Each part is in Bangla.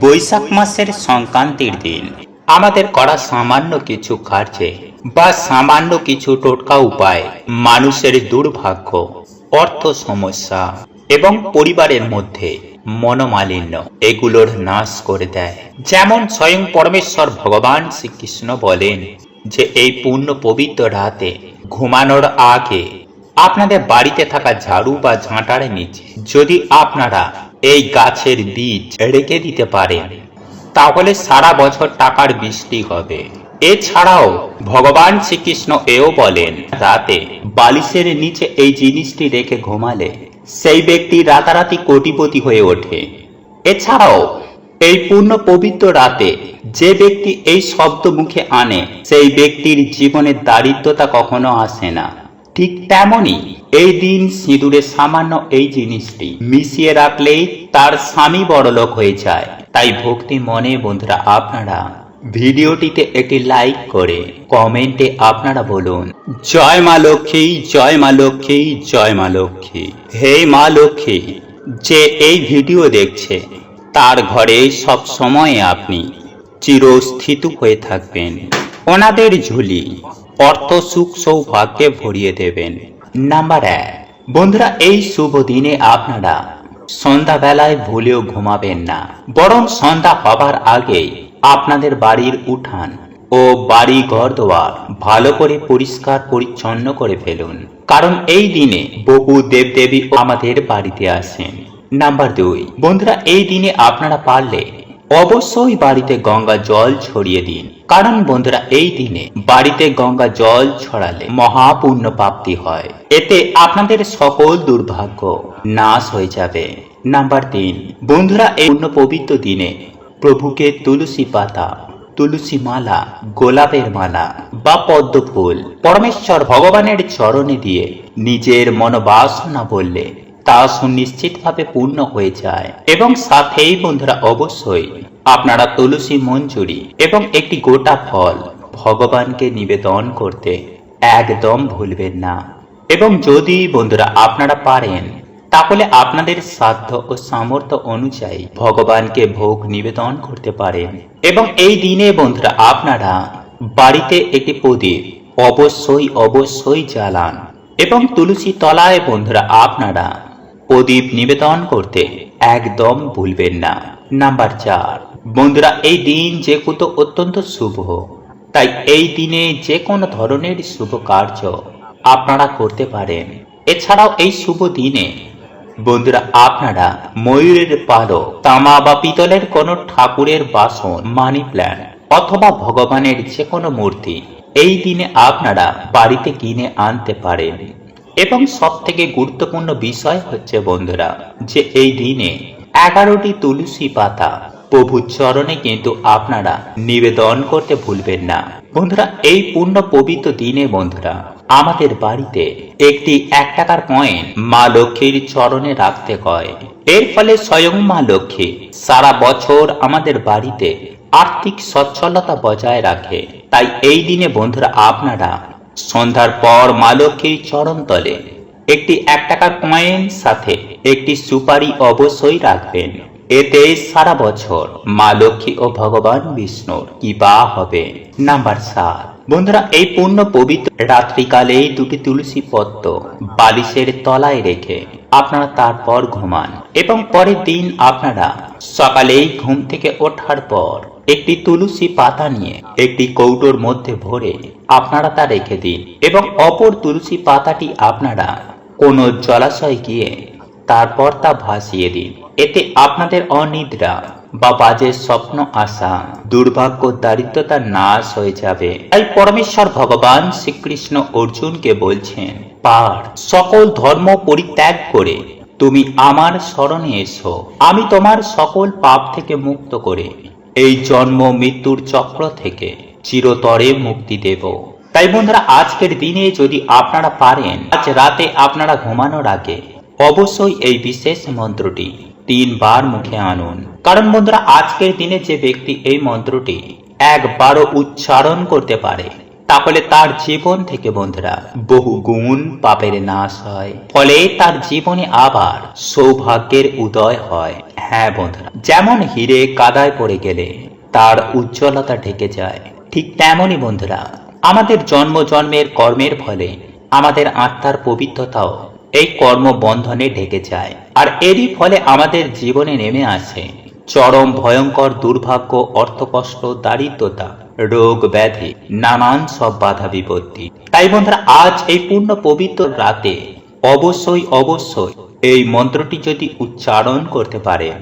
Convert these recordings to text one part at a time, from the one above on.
বৈশাখ মাসের সংক্রান্তির দিন আমাদের করা সামান্য কিছু কার্যে বা সামান্য কিছু টোটকা উপায় মানুষের দুর্ভাগ্য, অর্থ সমস্যা এবং পরিবারের মধ্যে মনোমালিন্য এগুলোর নাশ করে দেয়। যেমন স্বয়ং পরমেশ্বর ভগবান শ্রীকৃষ্ণ বলেন যে এই পূর্ণ পবিত্র রাতে ঘুমানোর আগে আপনাদের বাড়িতে থাকা ঝাড়ু বা ঝাঁটার নিচে যদি আপনারা এই গাছের বীজ রেখে দিতে পারেন তাহলে সারা বছর টাকার বৃষ্টি হবে। এছাড়াও ভগবান শ্রীকৃষ্ণ এও বলেন রাতে বালিশের নিচে এই জিনিসটি রেখে ঘুমালে সেই ব্যক্তি রাতারাতি কোটিপতি হয়ে ওঠে। এছাড়াও এই পূর্ণ পবিত্র রাতে যে ব্যক্তি এই শব্দ মুখে আনে সেই ব্যক্তির জীবনে দারিদ্রতা কখনো আসে না। ঠিক তেমনি এই দিন সিঁদুরে সামান্য এই জিনিসটি মিশিয়ে রাখলেই তার স্বামী বড়লোক হয়ে যায়। তাই ভক্তি মনে বন্ধুরা আপনারা ভিডিওটিতে একটি লাইক করে কমেন্টে আপনারা বলুন জয় মা লক্ষ্মী, জয় মা লক্ষ্মী, জয় মা লক্ষ্মী। হে মা লক্ষ্মী, যে এই ভিডিও দেখছে তার ঘরে সব সময় আপনি চিরস্থিত হয়ে থাকবেন। ওনাদের ঝুলি অর্থ সুখ সৌভাগ্যে ভরিয়ে দেবেন। নাম্বার 1, বন্ধুরা এই শুভ দিনে আপনারা সন্ধ্যাবেলায় ভুলেও ঘুমাবেন না, বরং সন্ধ্যা হবার আগেই আপনাদের বাড়ির উঠান ও বাড়ি ঘর দোয়ার ভালো করে পরিষ্কার পরিচ্ছন্ন করে ফেলুন, কারণ এই দিনে বহু দেবদেবী আমাদের বাড়িতে আসেন। নাম্বার 2, বন্ধুরা এই দিনে আপনারা পারলে অবশ্যই বাড়িতে গঙ্গা জল ছড়িয়ে দিন, কারণ বন্ধুরা এই দিনে বাড়িতে গঙ্গা জল ছড়ালে মহাপুণ্য প্রাপ্তি হয়, এতে আপনাদের সকল দুর্ভাগ্য নাশ হয়ে যাবে। নাম্বার 3, বন্ধুরা এই পূর্ণ পবিত্র দিনে প্রভুকে তুলসী পাতা, তুলসী মালা, গোলাপের মালা বা পদ্ম ফুল পরমেশ্বর ভগবানের চরণে দিয়ে নিজের মনোবাসনা বললে তা সুনিশ্চিতভাবে পূর্ণ হয়ে যায়। এবং সাথেই বন্ধুরা অবশ্যই আপনারা তুলসী মঞ্জুরি এবং একটি গোটা ফল ভগবানকে নিবেদন করতে একদম ভুলবেন না। এবং যদি বন্ধুরা আপনারা পারেন তাহলে আপনাদের সাধ্য ও সামর্থ্য অনুযায়ী ভগবানকে ভোগ নিবেদন করতে পারেন। এবং এই দিনে বন্ধুরা আপনারা বাড়িতে একটি প্রদীপ অবশ্যই জ্বালান এবং তুলসী তলায় বন্ধুরা আপনারা প্রদীপ নিবেদন করতে একদম ভুলবেন না। নাম্বার 4, বন্ধুরা এই দিন যেহেতু অত্যন্ত শুভ, তাই এই দিনে যে কোনো ধরনের শুভ কার্য আপনারা করতে পারেন। এছাড়াও এই শুভ দিনে বন্ধুরা আপনারা ময়ূরের পালক, তামা বা পিতলের কোনো ঠাকুরের বাসন, মানি প্ল্যান্ট অথবা ভগবানের যে কোনো মূর্তি এই দিনে আপনারা বাড়িতে কিনে আনতে পারেন। এবং সব থেকে গুরুত্বপূর্ণ বিষয় হচ্ছে বন্ধুরা যে এই দিনে 11টি তুলসী পাতা প্রভুর চরণে কিন্তু আপনারা নিবেদন করতে ভুলবেন না। বন্ধুরা এই পূর্ণ পবিত্র দিনে বন্ধুরা আমাদের বাড়িতে একটি 1 টাকার কয়েন মা লক্ষ্মীর চরণে রাখতে হয়। এর ফলে স্বয়ং মা লক্ষ্মী সারা বছর আমাদের বাড়িতে আর্থিক সচ্ছলতা বজায় রাখে। তাই এই দিনে বন্ধুরা আপনারা সন্ধ্যার পর মা লক্ষ্মীর চরণ তলে একটি 1 টাকার কয়েন সাথে একটি সুপারি অবশ্যই রাখবেন। এতে সারা বছর মা লক্ষ্মী ও ভগবান বিষ্ণুর কৃপা হবে। নাম্বার 7, বন্ধুরা এই পূর্ণ পবিত্র রাত্রিকালে 2টি তুলসী পত্র বালিশের তলায় রেখে আপনারা তারপর ঘুমান। এবং পরের দিন আপনারা সকালেই ঘুম থেকে ওঠার পর একটি তুলসী পাতা নিয়ে একটি কৌটোর মধ্যে ভরে আপনারা তা রেখে দিন। এবং অপর তুলসী পাতাটি আপনারা কোনো জলাশয়ে গিয়ে তারপর তা ভাসিয়ে দিন। এতে আপনাদের অনিদ্রা বা বাজে স্বপ্ন আসা, দুর্ভাগ্য, দারিদ্রতা নাশ হয়ে যাবে। তাই পরমেশ্বর ভগবান শ্রীকৃষ্ণ অর্জুনকে বলছেন পার সকল ধর্ম পরিত্যাগ করে তুমি আমার শরণে এসো, আমি তোমার সকল পাপ থেকে মুক্ত করে এই জন্ম মৃত্যুর চক্র থেকে চিরতরে মুক্তি দেব। তাই বন্ধুরা আজকের দিনে যদি আপনারা পারেন আজ রাতে আপনারা ঘুমানোর আগে অবশ্যই এই বিশেষ মন্ত্রটি 3 বার মুখে আনুন। কারণ বন্ধুরা আজকের দিনে যে ব্যক্তি এই মন্ত্রটি 1 বারও উচ্চারণ করতে পারে তাহলে তার জীবন থেকে বন্ধুরা বহু গুণ পাপের নাশ হয়, ফলে তার জীবনে আবার সৌভাগ্যের উদয় হয়। হ্যাঁ বন্ধুরা, যেমন হিরে কাদায় পড়ে গেলে তার উজ্জ্বলতা ঢেকে যায়, ঠিক তেমনই বন্ধুরা আমাদের জন্ম জন্মের কর্মের ফলে আমাদের আত্মার পবিত্রতাও এই কর্ম বন্ধনে ঢেকে যায়, আর এরই ফলে আমাদের জীবনে নেমে আসে চরম ভয়ঙ্কর দুর্ভাগ্য, অর্থকষ্ট, দারিদ্রতা, রোগ ব্যাধি, নানান সব বাধা বিপত্তি। তাই বন্ধুরা আজ এই পূর্ণ পবিত্র রাতে অবশ্যই অবশ্যই এই মন্ত্রটি যদি উচ্চারণ করতে পারেন,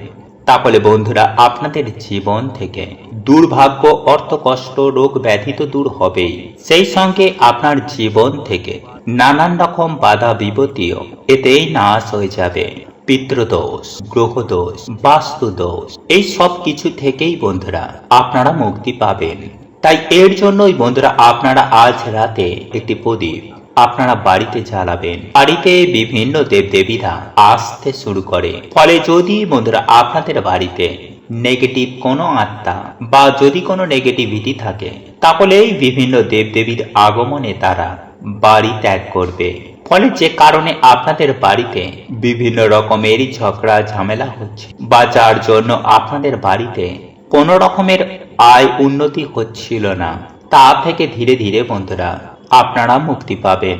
তাহলে বন্ধুরা আপনাদের জীবন থেকে দুর্ভাগ্য, অর্থকষ্ট, রোগ ব্যাধি তো দূর হবেই, সেই সঙ্গে আপনার জীবন থেকে নানান রকম বাধা বিপত্তিও এতেই নাশ হয়ে যাবে। পিতৃদোষ, গ্রহদোষ, বাস্তুদোষ, এই সব কিছু থেকেই বন্ধুরা আপনারা মুক্তি পাবেন। তাই এর জন্যই বন্ধুরা আপনারা আজ রাতে একটি প্রদীপ আপনারা বাড়িতে জ্বালাবেন। বাড়িতে বিভিন্ন দেবদেবীরা আসতে শুরু করে, ফলে যদি বন্ধুরা আপনাদের বাড়িতে নেগেটিভ কোনো আত্মা বা যদি কোনো নেগেটিভিটি থাকে, তাহলে এই বিভিন্ন দেবদেবীর আগমনে তারা বাড়ি ত্যাগ করবে। ফলে যে কারণে আপনাদের বাড়িতে বিভিন্ন রকমেরই ঝগড়া ঝামেলা হচ্ছে, বা যার জন্য আপনাদের বাড়িতে কোনো রকমের আয় উন্নতি হচ্ছিল না, তা থেকে ধীরে ধীরে বন্ধুরা আপনারা মুক্তি পাবেন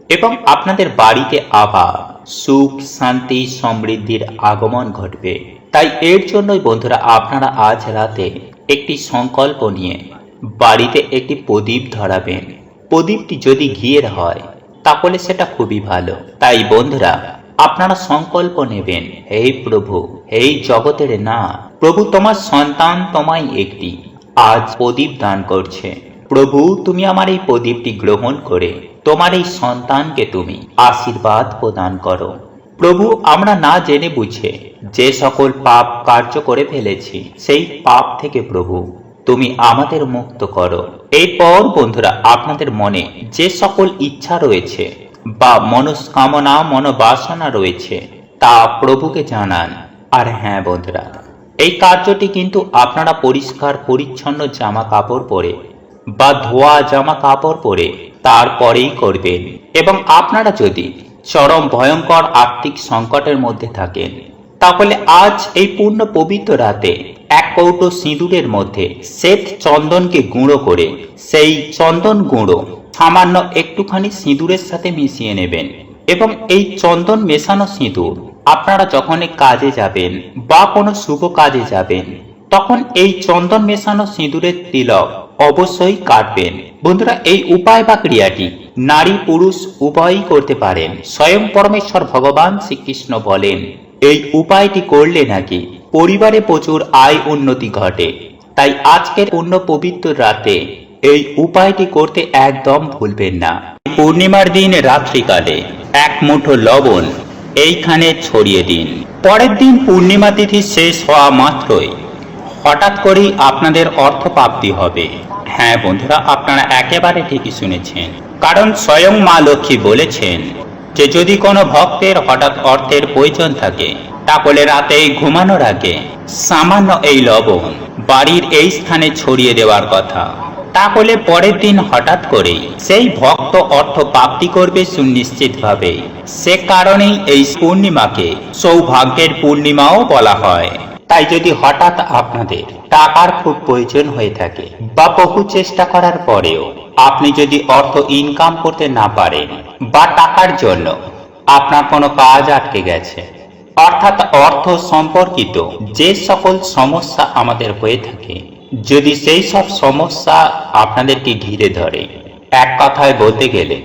এবং আপনাদের বাড়িতে আবার সুখ, শান্তি, সমৃদ্ধির আগমন ঘটবে। তাই এর জন্যই বন্ধুরা আপনারা আজ রাতে একটি সংকল্প নিয়ে বাড়িতে একটি প্রদীপ ধরাবেন। প্রদীপটি যদি ঘিয়ের হয় তাহলে সেটা খুবই ভালো। তাই বন্ধুরা আপনারা সংকল্প নেবেন, হে প্রভু, হে জগতের না প্রভু, তোমার সন্তান তোমায় একটি আজ প্রদীপ দান করছে। প্রভু, তুমি আমার এই প্রদীপটি গ্রহণ করে তোমার এই সন্তানকে তুমি আশীর্বাদ প্রদান করো। প্রভু, আমরা না জেনে বুঝে যে সকল পাপ কার্য করে ফেলেছি, সেই পাপ থেকে প্রভু তুমি আমাদের মুক্ত করো। এরপর বন্ধুরা আপনাদের মনে যে সকল ইচ্ছা রয়েছে বা মনস্কামনা, মনোবাসনা রয়েছে, তা প্রভুকে জানান। আর হ্যাঁ বন্ধুরা, এই কার্যটি কিন্তু আপনারা পরিষ্কার পরিচ্ছন্ন জামা কাপড় পরে বা ধোয়া জামা কাপড় পরে তারপরেই করবেন। এবং আপনারা যদি চরম ভয়ঙ্কর আর্থিক সংকটের মধ্যে থাকেন, তাহলে আজ এই পূর্ণ পবিত্র রাতে এক কৌটো সিঁদুরের মধ্যে শ্বেত চন্দনকে গুঁড়ো করে সেই চন্দন গুঁড়ো সামান্য একটুখানি সিঁদুরের সাথে মিশিয়ে নেবেন। এবং এই চন্দন মেশানো সিঁদুর আপনারা যখন কাজে যাবেন বা কোনো শুভ কাজে যাবেন, তখন এই চন্দন মেশানো সিঁদুরের তিলক অবশ্যই কাটবেন। বন্ধুরা এই উপায় বা ক্রিয়াটি নারী পুরুষ উভয়ই করতে পারেন। স্বয়ং পরমেশ্বর ভগবান শ্রীকৃষ্ণ বলেন, এই উপায়টি করলে নাকি পরিবারে প্রচুর আয় উন্নতি ঘটে। তাই আজকের পূর্ণ পবিত্র রাতে এই উপায়টি করতে একদম ভুলবেন না। পূর্ণিমার দিন রাত্রিকালে এক মুঠো লবণ এইখানে ছড়িয়ে দিন। পরের দিন পূর্ণিমা তিথি শেষ হওয়া মাত্রই হঠাৎ করেই আপনাদের অর্থ প্রাপ্তি হবে। হ্যাঁ বন্ধুরা, আপনারা একেবারে ঠিকই শুনেছেন, কারণ স্বয়ং মা লক্ষ্মী বলেছেন যে যদি কোনো ভক্তের হঠাৎ অর্থের প্রয়োজন থাকে, তাহলে রাতে ঘুমানোর আগে সামান্য এই লবণ বাড়ির এই স্থানে ছড়িয়ে দেওয়ার কথা। তাহলে পরের দিন হঠাৎ করেই সেই ভক্ত অর্থ প্রাপ্তি করবে সুনিশ্চিতভাবে। সে কারণেই এই পূর্ণিমাকে সৌভাগ্যের পূর্ণিমাও বলা হয়। তাই যদি হঠাৎ আপনাদের টাকার খুব প্রয়োজন হয়ে থাকে বা বহু চেষ্টা করার পরেও আপনি যদি অর্থ ইনকাম করতে না পারেন, বা টাকার জন্য আপনার কোনো কাজ আটকে গেছে, অর্থাৎ অর্থ সম্পর্কিত যে সকল সমস্যা আমাদের হয়ে থাকে, যদি সেই সব সমস্যা আপনাদেরকে ঘিরে ধরে, এক কথায় বলতে গেলে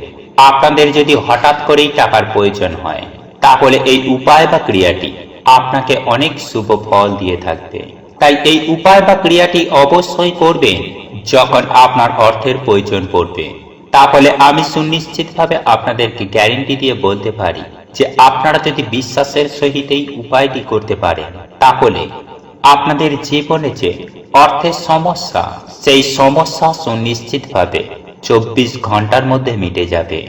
আপনাদের যদি হঠাৎ করেই টাকার প্রয়োজন হয়, তাহলে এই উপায় বা ক্রিয়াটি আপনাকে অনেক শুভ ফল দিয়ে থাকবে। তাই এই উপায় বা ক্রিয়াটি অবশ্যই করবেন যখন আপনার অর্থের প্রয়োজন পড়বে। তাহলে আমি সুনিশ্চিতভাবে আপনাদেরকে গ্যারেন্টি দিয়ে বলতে পারি যে আপনারা যদি বিশ্বাসের সহিত এই উপায়টি করতে পারেন, তাহলে আপনাদের জীবনে যে অর্থের সমস্যা, সেই সমস্যা সুনিশ্চিতভাবে 24 ঘন্টার মধ্যে মিটে যাবে।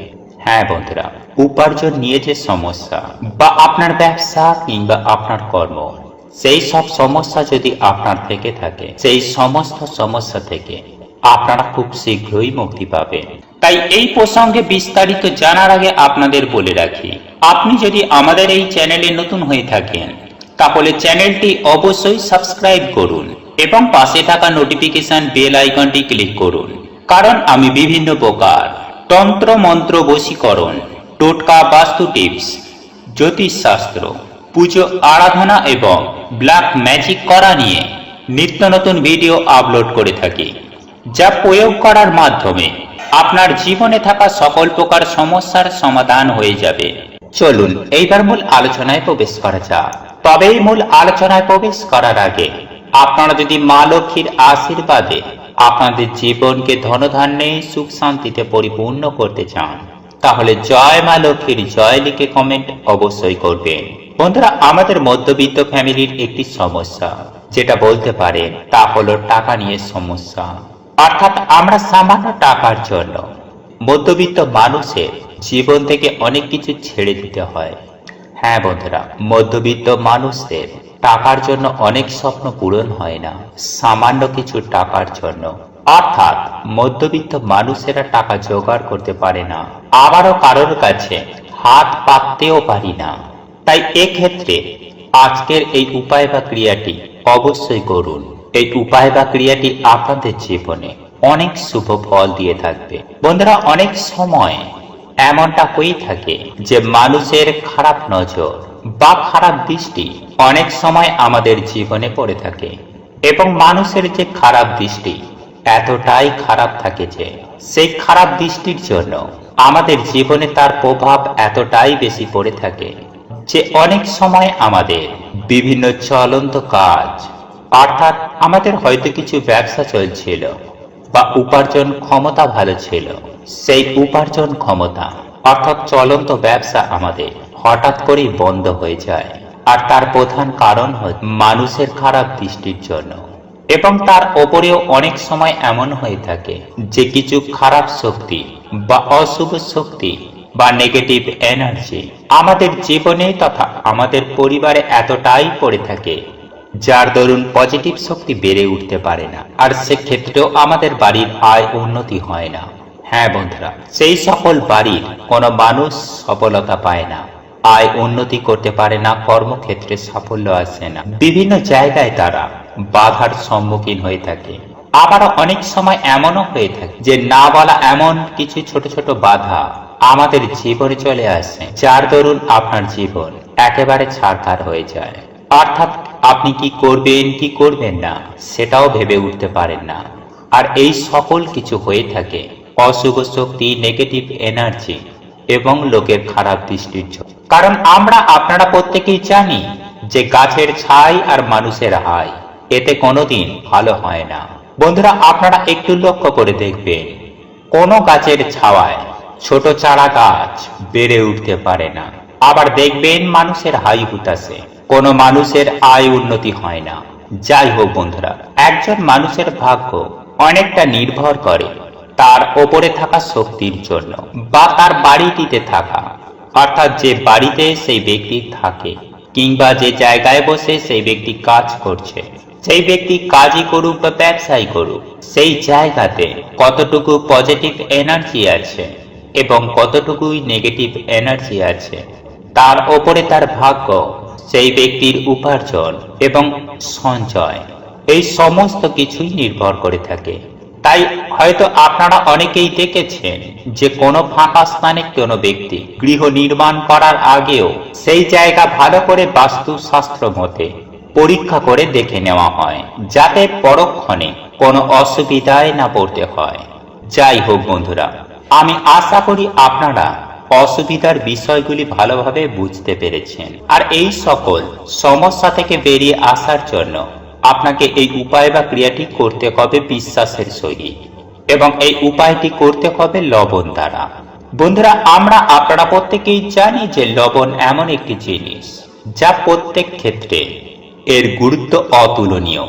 হ্যাঁ বন্ধুরা, উপার্জন নিয়ে যে সমস্যা বা আপনার ব্যবসা কিংবা আপনার কর্ম, সেই সব সমস্যা যদি আপনার থেকে থাকে, সেই সমস্ত সমস্যা থেকে আপনারা খুব শীঘ্রই মুক্তি পাবেন। তাই এই প্রসঙ্গে বিস্তারিত জানার আগে আপনাদের বলে রাখি, আপনি যদি আমাদের এই চ্যানেলে নতুন হয়ে থাকেন তাহলে চ্যানেলটি অবশ্যই সাবস্ক্রাইব করুন এবং পাশে থাকা নোটিফিকেশন বেল আইকনটি ক্লিক করুন, কারণ আমি বিভিন্ন প্রকার তন্ত্র মন্ত্র বশীকরণ, টোটকা, বাস্তু টিপস, জ্যোতিষশাস্ত্র, পুজো আরাধনা এবং ব্ল্যাক ম্যাজিক করা নিয়ে নিত্য নতুন ভিডিও আপলোড করে থাকি, যা প্রয়োগ করার মাধ্যমে আপনার জীবনে থাকা সকল প্রকার সমস্যার সমাধান হয়ে যাবে। চলুন এইবার মূল আলোচনায় প্রবেশ করা যাক। তবে এই মূল আলোচনায় প্রবেশ করার আগে আপনারা যদি মা লক্ষ্মীর আশীর্বাদে আপনাদের জীবনকে ধনধান্যে সুখ শান্তিতে পরিপূর্ণ করতে চান, তাহলে জয় মা লক্ষ্মীর জয় লিখে কমেন্ট অবশ্যই করবেন। বন্ধুরা, আমাদের মধ্যবিত্ত ফ্যামিলির একটি সমস্যা যেটা বলতে পারেন তা হলো টাকা নিয়ে সমস্যা। অর্থাৎ আমরা সামান্য টাকার জন্য মধ্যবিত্ত মানুষের জীবন থেকে অনেক কিছু ছেড়ে দিতে হয়। হ্যাঁ বন্ধুরা, মধ্যবিত্ত মানুষদের টাকার জন্য অনেক স্বপ্ন পূরণ হয় না, সামান্য কিছু টাকার জন্য। অর্থাৎ মধ্যবিত্ত মানুষেরা টাকা জোগাড় করতে পারে না, আবারও কারোর কাছে হাত পাততেও পারি না। তাই এক্ষেত্রে আজকের এই উপায় বা ক্রিয়াটি অবশ্যই করুন। এই উপায় বা ক্রিয়াটি আপনাদের জীবনে অনেক শুভ ফল দিয়ে থাকবে। বন্ধুরা, অনেক সময় এমনটা হয়ে থাকে যে মানুষের খারাপ নজর বা খারাপ দৃষ্টি অনেক সময় আমাদের জীবনে পড়ে থাকে, এবং মানুষের যে খারাপ দৃষ্টি এতটাই খারাপ থাকে যে সেই খারাপ দৃষ্টির জন্য আমাদের জীবনে তার প্রভাব এতটাই বেশি পড়ে থাকে যে অনেক সময় আমাদের বিভিন্ন চলন্ত কাজ, অর্থাৎ আমাদের হয়তো কিছু ব্যবসা চলছিল বা উপার্জন ক্ষমতা ভালো ছিল, সেই উপার্জন ক্ষমতা অর্থাৎ চলন্ত ব্যবসা আমাদের হঠাৎ করেই বন্ধ হয়ে যায়। আর তার প্রধান কারণ হচ্ছে মানুষের খারাপ দৃষ্টির জন্য। এবং তার ওপরেও অনেক সময় এমন হয়ে থাকে যে কিছু খারাপ শক্তি বা অশুভ শক্তি বা নেগেটিভ এনার্জি আমাদের জীবনে তথা আমাদের পরিবারে এতটাই পড়ে থাকে যার দরুন পজিটিভ শক্তি বেড়ে উঠতে পারে না, আর সেক্ষেত্রেও আমাদের বাড়ির আয় উন্নতি হয় না। হ্যাঁ বন্ধুরা, সেই সকল বাড়ির কোনো মানুষ সফলতা পায় না, আয় উন্নতি করতে পারে না, কর্মক্ষেত্রে সাফল্য আসে না, বিভিন্ন জায়গায় তারা বাধার সম্মুখীন হয়ে থাকে। আবারও অনেক সময় এমনও হয়ে থাকে যে না বলা এমন কিছু ছোট ছোট বাধা আমাদের জীবনে চলে আসে যার দরুন আপনার জীবন একেবারে ছাড়খাড় হয়ে যায়। অর্থাৎ আপনি কি করবেন কি করবেন না সেটাও ভেবে উঠতে পারেন না। আর এই সকল কিছু হয়ে থাকে অশুভ শক্তি, নেগেটিভ এনার্জি এবং লোকের খারাপ দৃষ্টির জন্য। কারণ আপনারা প্রত্যেকেই জানি যে গাছের ছাই আর মানুষের হাই এতে কোনোদিন ভালো হয় না। বন্ধুরা, আপনারা একটু লক্ষ্য করে দেখবেন, কোনো গাছের ছাওয়ায় ছোট চারা গাছ বেড়ে উঠতে পারে না। আবার দেখবেন মানুষের হাই হুতাশে কোনো মানুষের আয় উন্নতি হয় না। যাই হোক বন্ধুরা, একজন মানুষের ভাগ্য অনেকটা নির্ভর করে তার ওপরে থাকা শক্তির জন্য বা তার বাড়িটিতে থাকা, অর্থাৎ যে বাড়িতে সেই ব্যক্তি থাকে কিংবা যে জায়গায় বসে সেই ব্যক্তি কাজ করছে, সেই ব্যক্তি কাজই করুক বা ব্যবসাই করুক, সেই জায়গাতে কতটুকু পজিটিভ এনার্জি আছে এবং কতটুকুই নেগেটিভ এনার্জি আছে তার ওপরে তার ভাগ্য, সেই ব্যক্তির উপার্জন এবং সঞ্চয়, এই সমস্ত কিছুই নির্ভর করে থাকে। তাই হয়তো আপনারা অনেকেই দেখেছেন যে কোনো ফাঁকা স্থানে কোনো ব্যক্তি গৃহ নির্মাণ করার আগেও সেই জায়গা ভালো করে বাস্তুশাস্ত্র মতে পরীক্ষা করে দেখে নেওয়া হয়, যাতে পরক্ষণে কোনো অসুবিধায় না পড়তে হয়। যাই হোক বন্ধুরা, আমি আশা করি আপনারা অসুবিধার বিষয়গুলি ভালোভাবে বুঝতে পেরেছেন। আর এই সকল সমস্যা থেকে বেরিয়ে আসার জন্য আপনাকে এই উপায় বা ক্রিয়াটি করতে হবে বিশ্বাসের সহিত, এবং এই উপায়টি করতে হবে লবণ দ্বারা। বন্ধুরা, আপনারা প্রত্যেকেই জানি যে লবণ এমন একটি জিনিস যা প্রত্যেক ক্ষেত্রে এর গুরুত্ব অতুলনীয়।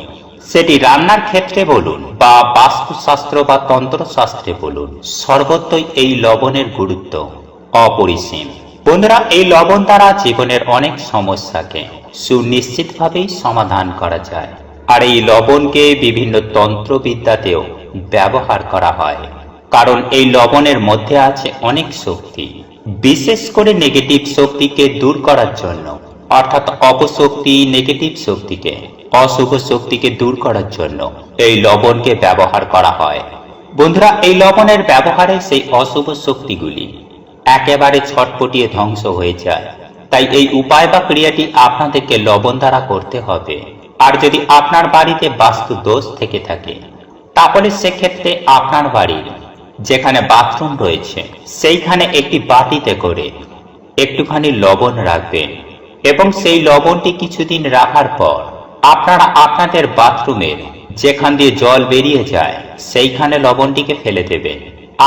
সেটি রান্নার ক্ষেত্রে বলুন বা বাস্তুশাস্ত্র বা তন্ত্রশাস্ত্রে বলুন, সর্বত্রই এই লবণের গুরুত্ব অপরিসীম। বন্ধুরা, এই লবণ দ্বারা জীবনের অনেক সমস্যাকে সুনিশ্চিতভাবেই সমাধান করা যায়। আর এই লবণকে বিভিন্ন তন্ত্রবিদ্যাতেও ব্যবহার করা হয়, কারণ এই লবণের মধ্যে আছে অনেক শক্তি। বিশেষ করে নেগেটিভ শক্তিকে দূর করার জন্য, অর্থাৎ অপশক্তি, নেগেটিভ শক্তিকে, অশুভ শক্তিকে দূর করার জন্য এই লবণকে ব্যবহার করা হয়। বন্ধুরা, এই লবণের ব্যবহারে সেই অশুভ শক্তিগুলি একেবারে ছটপটিয়ে ধ্বংস হয়ে যায়। তাই এই উপায় বা ক্রিয়াটি আপনাদেরকে লবণ দ্বারা করতে হবে। আর যদি আপনার বাড়িতে বাস্তু দোষ থেকে থাকে, তাহলে সেক্ষেত্রে আপনার বাড়ির যেখানে বাথরুম রয়েছে সেইখানে একটি বাটিতে করে একটুখানি লবণ রাখবেন এবং সেই লবণটি কিছুদিন রাখার পর আপনারা আপনাদের বাথরুমের যেখান দিয়ে জল বেরিয়ে যায় সেইখানে লবণটিকে ফেলে দেবেন।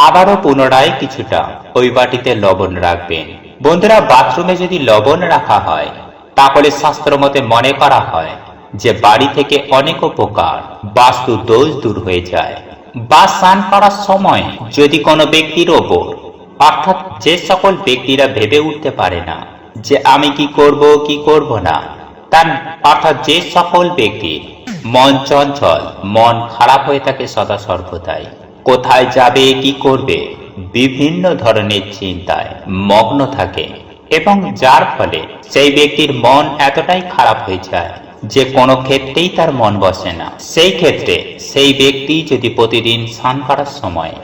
আবারও পুনরায় কিছুটা ওই বাটিতে লবণ রাখবেন। বন্ধুরা, বাথরুমে যদি লবণ রাখা হয় তাহলে শাস্ত্রমতে মনে করা হয় যে বাড়ি থেকে অনেক প্রকার বাস্তু দোষ দূর হয়ে যায়। বা স্নান করার সময় যদি কোনো ব্যক্তির ওপর, অর্থাৎ যে সকল ব্যক্তিরা ভেবে উঠতে পারে না যে আমি কি করব না, তার অর্থাৎ যে সকল ব্যক্তির মন চঞ্চল, মন খারাপ হয়ে থাকে সদা সর্বদাই, কোথায় যাবে, কি করবে, বিভিন্ন ধরনের চিন্তায় মগ্ন থাকে এবং যার ফলে সেই ব্যক্তির মন এতটাই খারাপ হয়ে যায় যে কোনো ক্ষেত্রেই তার মন বসে না। সেই ক্ষেত্রে সেই ব্যক্তি যদি প্রতিদিন স্নান করার সময়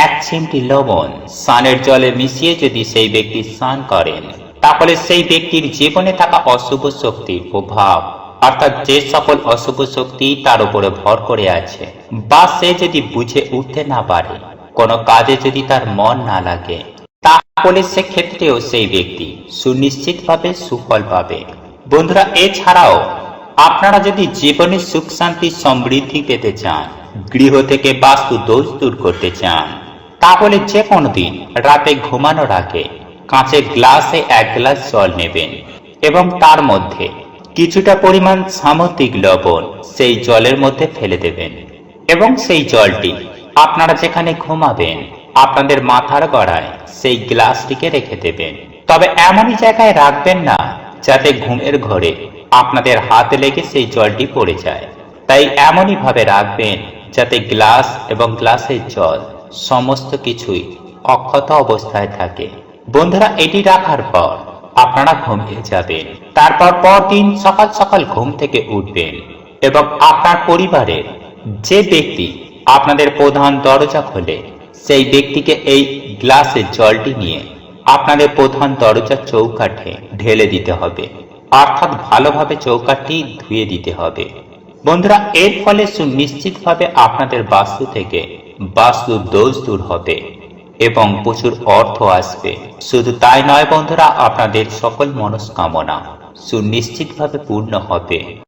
এক চিমটি লবণ স্নানের জলে মিশিয়ে যদি সেই ব্যক্তি স্নান করেন, তাহলে সেই ব্যক্তির জীবনে থাকা অশুভ শক্তির প্রভাব, অর্থাৎ যে সকল অশুভ শক্তি তার উপরে ভর করে আছে, বা সে যদি বুঝে উঠতে না পারে, কোনো কাজে যদি তার মন না লাগে, তাহলে সেক্ষেত্রেও সেই ব্যক্তি সুনিশ্চিতভাবে সুফল পাবে। বন্ধুরা, এছাড়াও আপনারা যদি জীবনে সুখ শান্তি সমৃদ্ধি পেতে চান, গৃহ থেকে বাস্তু দোষ দূর করতে চান, তাহলে যে কোনো দিন রাতে ঘুমানোর আগে কাঁচের গ্লাসে 1 গ্লাস জল নেবেন এবং তার মধ্যে কিছুটা পরিমাণ সামুদ্রিক লবণ সেই জলের মধ্যে ফেলে দেবেন এবং সেই জলটি আপনারা যেখানে ঘুমাবেন আপনাদের মাথার গড়ায় সেই গ্লাসটিকে রেখে দেবেন। তবে এমনই জায়গায় রাখবেন না যাতে ঘুমের ঘরে আপনাদের হাত লেগে সেই জলটি পড়ে যায়। তাই এমনই ভাবে রাখবেন যাতে গ্লাস এবং গ্লাসের জল সমস্ত কিছুই অক্ষত অবস্থায় থাকে। বন্ধুরা, এটি রাখার পর আপনারা ঘুমিয়ে যাবেন। তারপর পরদিন সকাল সকাল ঘুম থেকে উঠবেন এবং আপনার পরিবারের যে ব্যক্তি আপনাদের প্রধান দরজা খোলে সেই ব্যক্তিকে এই গ্লাসের জলটি নিয়ে আপনাদের প্রধান দরজার চৌকাঠে ঢেলে দিতে হবে, অর্থাৎ ভালোভাবে চৌকাঠটি ধুয়ে দিতে হবে। বন্ধুরা, এর ফলে সুনিশ্চিতভাবে আপনাদের বাস্তু থেকে বাস্তু দোষ দূর হবে এবং প্রচুর অর্থ আসবে। শুধু তাই নয় বন্ধুরা, আপনাদের সকল মনস্কামনা সুনিশ্চিতভাবে পূর্ণ হবে।